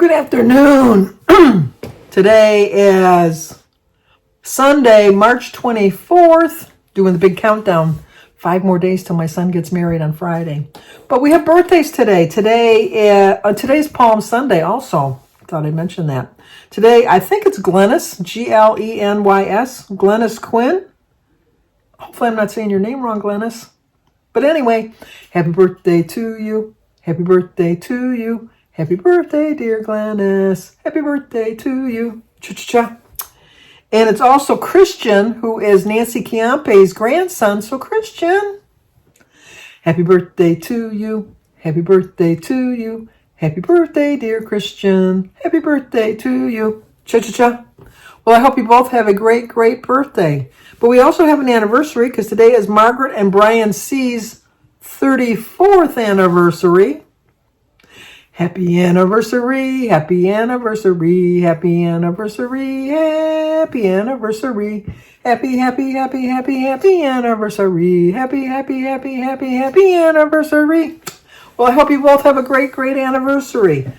good afternoon. Today is Sunday, March 24th, doing the big countdown. 5 more days till my son gets married on Friday. But we have birthdays today. Today's Palm Sunday also. Thought I'd mention that. Today, I think it's Glennis, G-L-E-N-Y-S, Glennis Quinn. Hopefully I'm not saying your name wrong, Glennis. But anyway, happy birthday to you. Happy birthday to you. Happy birthday, dear Glennis. Happy birthday to you. Cha-cha-cha. And it's also Christian, who is Nancy Chiampe's grandson. So Christian, happy birthday to you. Happy birthday to you. Happy birthday, dear Christian. Happy birthday to you. Cha-cha-cha. Well, I hope you both have a great, great birthday. But we also have an anniversary because today is Margaret and Brian C.'s 34th anniversary. Happy anniversary, happy anniversary, happy anniversary, happy anniversary, happy, happy, happy, happy, happy anniversary, happy, happy, happy, happy, happy anniversary. Well, I hope you both have a great, great anniversary.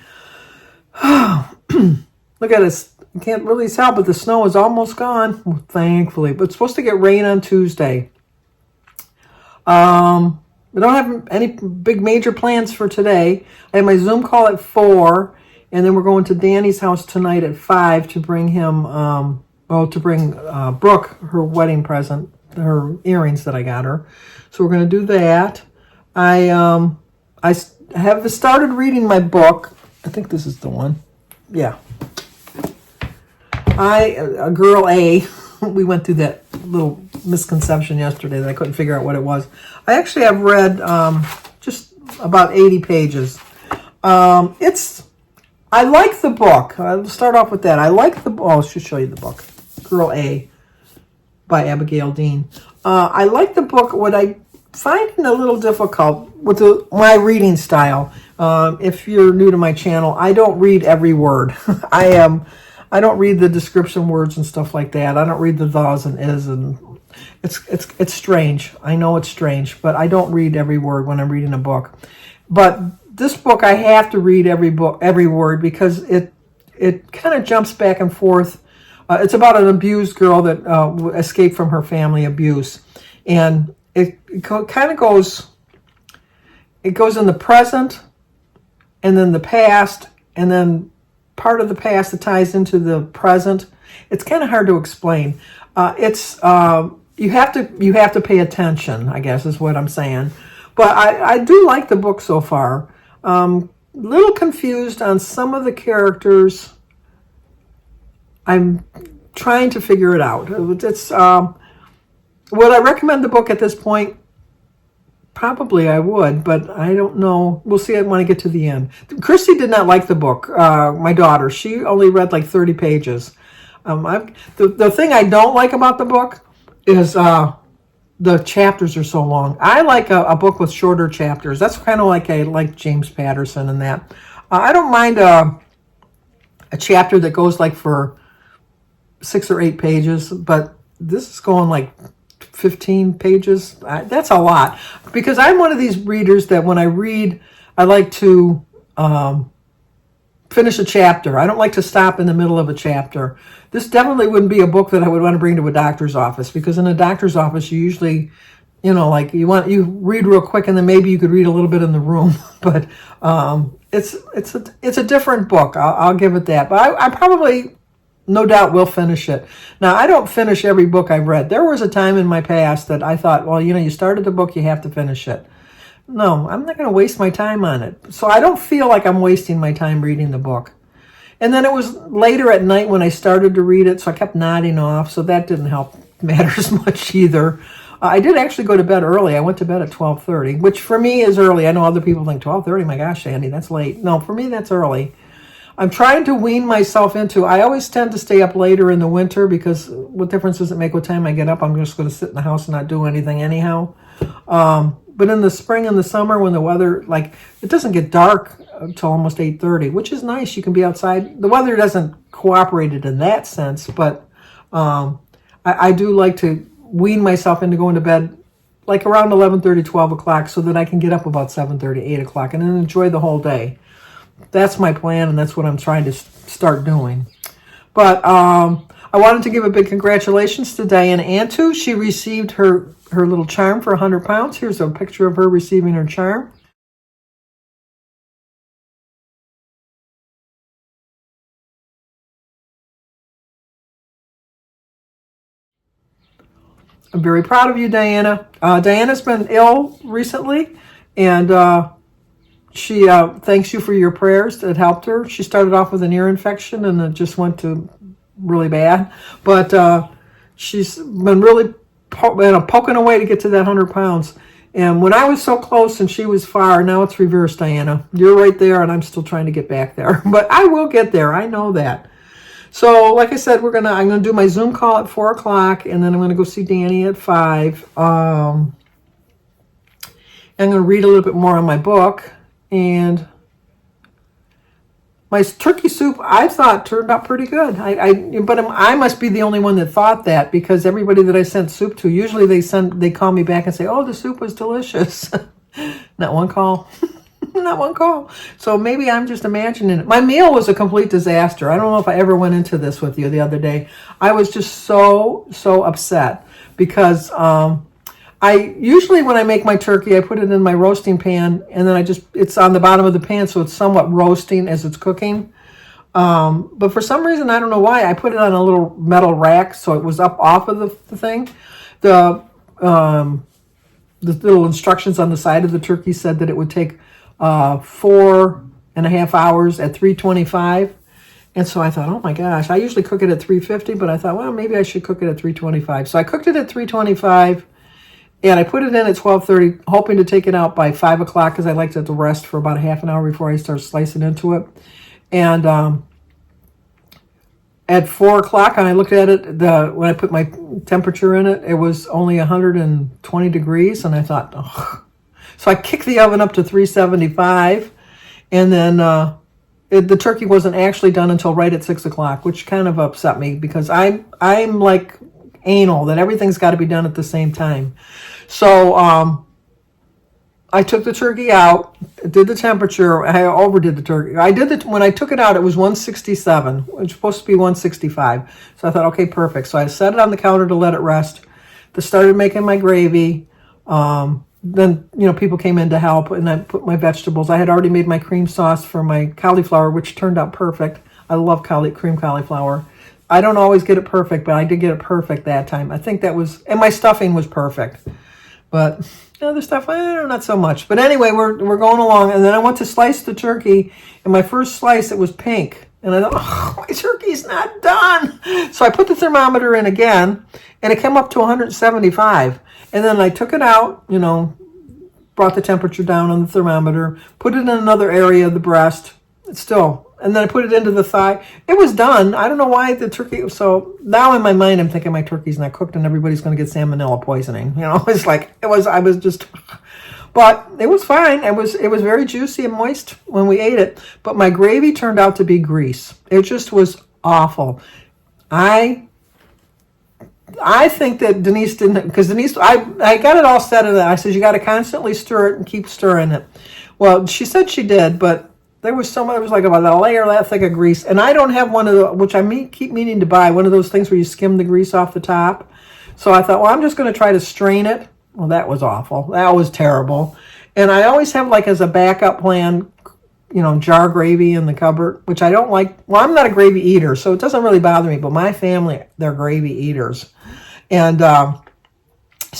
Look at this. You can't really tell, but the snow is almost gone, thankfully. But it's supposed to get rain on Tuesday. We don't have any big major plans for today. I have my Zoom call at 4, and then we're going to Danny's house tonight at 5 to bring him, bring Brooke her wedding present, her earrings that I got her. So we're going to do that. I have started reading my book. I think this is the one. Yeah. Girl A. We went through that little misconception yesterday that I couldn't figure out what it was. I actually have read just about 80 pages. I like the book. I'll start off with that. I like the book. Oh, I should show you the book. Girl A by Abigail Dean. I like the book. What I find it a little difficult with my reading style. If you're new to my channel, I don't read every word. I don't read the description words and stuff like that. I don't read the thous and is, and it's strange. I know it's strange, but I don't read every word when I'm reading a book. But this book, I have to read every word because it kind of jumps back and forth. It's about an abused girl that escaped from her family abuse, and it kind of goes. It goes in the present, and then the past, and then part of the past that ties into the present. It's kind of hard to explain. You have to pay attention, I guess is what I'm saying. But I do like the book so far. Little confused on some of the characters. I'm trying to figure it out. It's would I recommend the book at this point? Probably I would, but I don't know. We'll see when I get to the end. Christy did not like the book, my daughter. She only read like 30 pages. The thing I don't like about the book is the chapters are so long. I like a book with shorter chapters. That's kind of like I like James Patterson and that. I don't mind a chapter that goes like for 6 or 8 pages, but this is going like 15 pages. That's a lot, because I'm one of these readers that when I read, I like to finish a chapter. I don't like to stop in the middle of a chapter. This definitely wouldn't be a book that I would want to bring to a doctor's office, because in a doctor's office you usually, like you read real quick and then maybe you could read a little bit in the room. But it's a different book. I'll give it that. But I probably, no doubt, will finish it. Now, I don't finish every book I've read. There was a time in my past that I thought, well, you started the book, you have to finish it. No, I'm not going to waste my time on it. So I don't feel like I'm wasting my time reading the book. And then it was later at night when I started to read it, so I kept nodding off, so that didn't help matters much either. I did actually go to bed early. I went to bed at 12:30, which for me is early. I know other people think 12:30, my gosh, Andy, that's late. No, for me, that's early. I'm trying to wean myself into, I always tend to stay up later in the winter because what difference does it make what time I get up? I'm just going to sit in the house and not do anything anyhow. But in the spring and the summer when the weather, it doesn't get dark until almost 8:30, which is nice. You can be outside. The weather doesn't cooperate in that sense, but I do like to wean myself into going to bed like around 11:30, 12 o'clock so that I can get up about 7:30, 8 o'clock and then enjoy the whole day. that's my plan, and that's what I'm trying to start doing. But I wanted to give a big congratulations to Diana Antu. She received her little charm for 100 pounds. Here's a picture of her receiving her charm. I'm very proud of you, Diana. Diana's been ill recently, and she thanks you for your prayers. It helped her. She started off with an ear infection, and it just went to really bad. But she's been really poking away to get to that 100 pounds. And when I was so close and she was far, now it's reversed, Diana. You're right there, and I'm still trying to get back there. But I will get there. I know that. So, like I said, I'm gonna do my Zoom call at 4 o'clock, and then I'm gonna go see Danny at 5. I'm gonna read a little bit more on my book, and my turkey soup I thought turned out pretty good. But I must be the only one that thought that, because everybody that I sent soup to, usually they call me back and say, "Oh, the soup was delicious." Not one call. Not one call. So maybe I'm just imagining it. My meal was a complete disaster. I don't know if I ever went into this with you the other day. I was just so upset because I usually, when I make my turkey, I put it in my roasting pan, and then it's on the bottom of the pan, so it's somewhat roasting as it's cooking. But for some reason, I don't know why, I put it on a little metal rack, so it was up off of the thing. The little instructions on the side of the turkey said that it would take 4.5 hours at 325. And so I thought, oh my gosh, I usually cook it at 350, but I thought, well, maybe I should cook it at 325. So I cooked it at 325, and I put it in at 12:30, hoping to take it out by 5 o'clock, because I liked it to rest for about a half an hour before I start slicing into it. And at 4 o'clock, and I looked at it, when I put my temperature in it, it was only 120 degrees, and I thought, oh. So I kicked the oven up to 375, and then the turkey wasn't actually done until right at 6 o'clock, which kind of upset me, because I'm like anal, that everything's got to be done at the same time. So I took the turkey out, did the temperature. I overdid the turkey. When I took it out, it was 167. It was supposed to be 165. So I thought, okay, perfect. So I set it on the counter to let it rest. Started making my gravy. Then, people came in to help, and I put my vegetables. I had already made my cream sauce for my cauliflower, which turned out perfect. I love cream cauliflower. I don't always get it perfect, but I did get it perfect that time. I think that was, and my stuffing was perfect. But the other stuff, not so much. But anyway, we're going along, and then I went to slice the turkey, and my first slice, it was pink. And I thought, oh, my turkey's not done. So I put the thermometer in again, and it came up to 175. And then I took it out, brought the temperature down on the thermometer, put it in another area of the breast. And then I put it into the thigh. It was done. I don't know why the turkey. So now in my mind, I'm thinking my turkey's not cooked, and everybody's going to get salmonella poisoning. It's like I was just. But it was fine. It was very juicy and moist when we ate it. But my gravy turned out to be grease. It just was awful. I think that Denise didn't, because Denise, I got it all set in that. I said, you got to constantly stir it and keep stirring it. Well, she said she did, but there was like about a layer that thick of grease. And I don't have one of the, which I keep meaning to buy, one of those things where you skim the grease off the top. So I thought, well, I'm just going to try to strain it. Well, that was awful. That was terrible. And I always have, like, as a backup plan, jar gravy in the cupboard, which I don't like. Well, I'm not a gravy eater, so it doesn't really bother me. But my family, they're gravy eaters. And so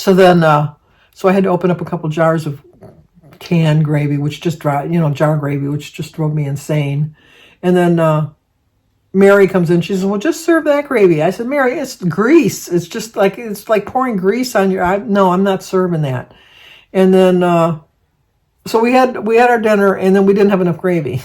I had to open up a couple jars of canned gravy, which just jar gravy, which just drove me insane. And then Mary comes in. She says, well, just serve that gravy. I said, Mary, it's grease. It's like pouring grease on your. No, I'm not serving that. And then so we had our dinner, and then we didn't have enough gravy,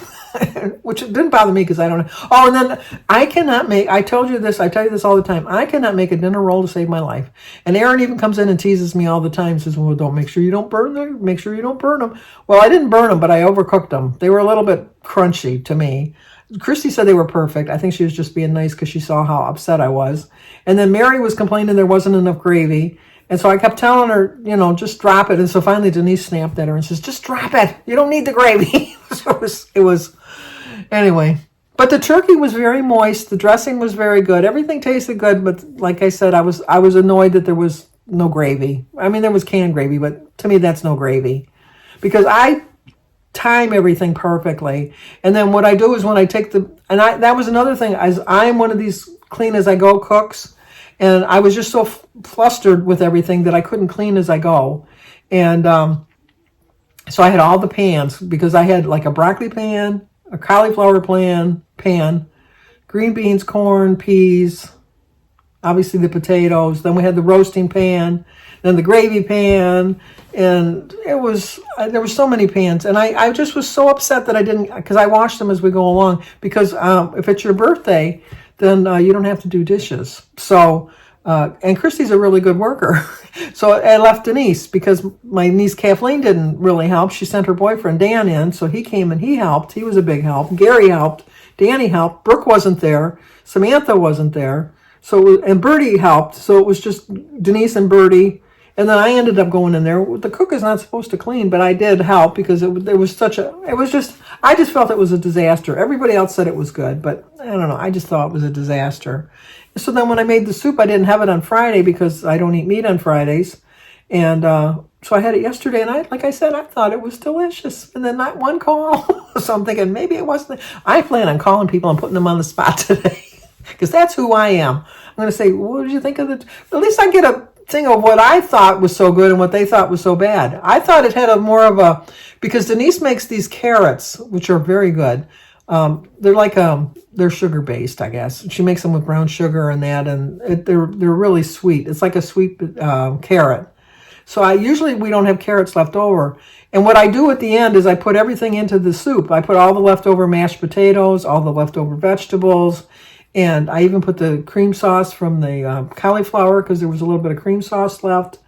which didn't bother me because I don't know. Oh, and then I tell you this all the time. I cannot make a dinner roll to save my life. And Aaron even comes in and teases me all the time. Says, well, make sure you don't burn them. Make sure you don't burn them. Well, I didn't burn them, but I overcooked them. They were a little bit crunchy to me. Christy said they were perfect. I think she was just being nice because she saw how upset I was. And then Mary was complaining there wasn't enough gravy. And so I kept telling her, just drop it. And so finally Denise snapped at her and says, just drop it. You don't need the gravy. So it was Anyway, but the turkey was very moist. The dressing was very good. Everything tasted good, but like I said, I was annoyed that there was no gravy. I mean, there was canned gravy, but to me, that's no gravy because I time everything perfectly. And then what I do is when I take that was another thing. As I'm one of these clean as I go cooks, and I was just so flustered with everything that I couldn't clean as I go, and so I had all the pans because I had like a broccoli pan, a cauliflower pan, green beans, corn, peas, obviously the potatoes. Then we had the roasting pan, then the gravy pan, and there were so many pans. And I just was so upset that I didn't, because I washed them as we go along. Because if it's your birthday, then you don't have to do dishes. So, and Christy's a really good worker. So I left Denise because my niece Kathleen didn't really help. She sent her boyfriend Dan in, so he came and he helped. He was a big help. Gary helped. Danny helped. Brooke wasn't there. Samantha wasn't there. And Bertie helped. So it was just Denise and Bertie. And then I ended up going in there. The cook is not supposed to clean, but I did help because I just felt it was a disaster. Everybody else said it was good, but I don't know. I just thought it was a disaster. So then when I made the soup, I didn't have it on Friday because I don't eat meat on Fridays. And so I had it yesterday, and like I said, I thought it was delicious. And then not one call. So I'm thinking maybe it wasn't. I plan on calling people and putting them on the spot today because that's who I am. I'm going to say, what did you think of it? At least I get a thing of what I thought was so good and what they thought was so bad. I thought it had because Denise makes these carrots, which are very good. They're sugar based, I guess. She makes them with brown sugar and that, and they're really sweet. It's like a sweet carrot. So we don't have carrots left over. And what I do at the end is I put everything into the soup. I put all the leftover mashed potatoes, all the leftover vegetables, and I even put the cream sauce from the cauliflower because there was a little bit of cream sauce left.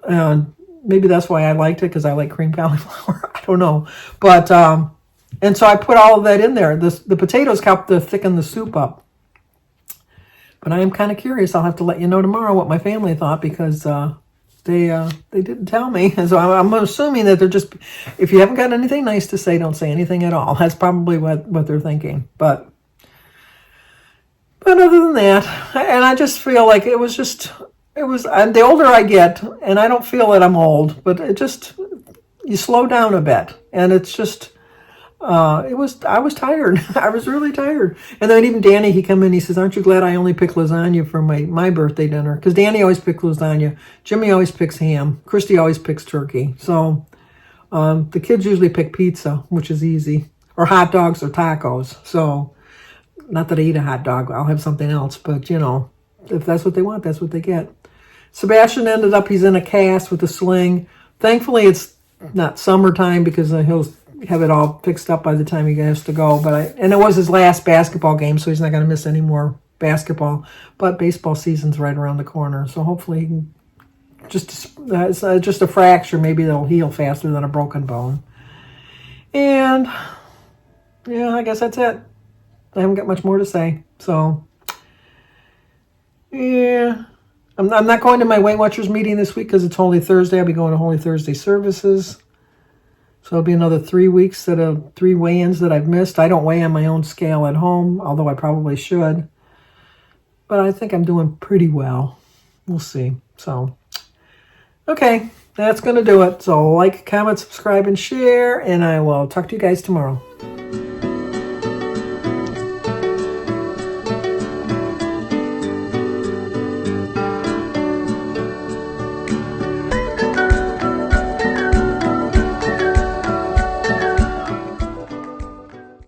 And maybe that's why I liked it, because I like cream cauliflower. I don't know. But, and so I put all of that in there. The potatoes help to thicken the soup up. But I am kind of curious. I'll have to let you know tomorrow what my family thought because they didn't tell me. And so I'm assuming that they're just, if you haven't got anything nice to say, don't say anything at all. That's probably what they're thinking. But other than that, and I just feel like it was, and the older I get, and I don't feel that I'm old, but you slow down a bit. And it's just, I was tired. I was really tired. And then even Danny, he come in, he says, aren't you glad I only picked lasagna for my birthday dinner? Because Danny always picked lasagna. Jimmy always picks ham. Christy always picks turkey. So the kids usually pick pizza, which is easy, or hot dogs or tacos. So not that I eat a hot dog. I'll have something else. But, if that's what they want, that's what they get. Sebastian ended up, he's in a cast with a sling. Thankfully, it's not summertime because he'll have it all fixed up by the time he has to go. And it was his last basketball game, so he's not going to miss any more basketball. But baseball season's right around the corner, so hopefully he can it's just a fracture. Maybe it'll heal faster than a broken bone. And yeah, I guess that's it. I haven't got much more to say. So yeah, I'm not going to my Weight Watchers meeting this week because it's Holy Thursday. I'll be going to Holy Thursday services. So it'll be another 3 weeks 3 weigh-ins that I've missed. I don't weigh on my own scale at home, although I probably should. But I think I'm doing pretty well. We'll see. So, okay, that's going to do it. So like, comment, subscribe, and share, and I will talk to you guys tomorrow.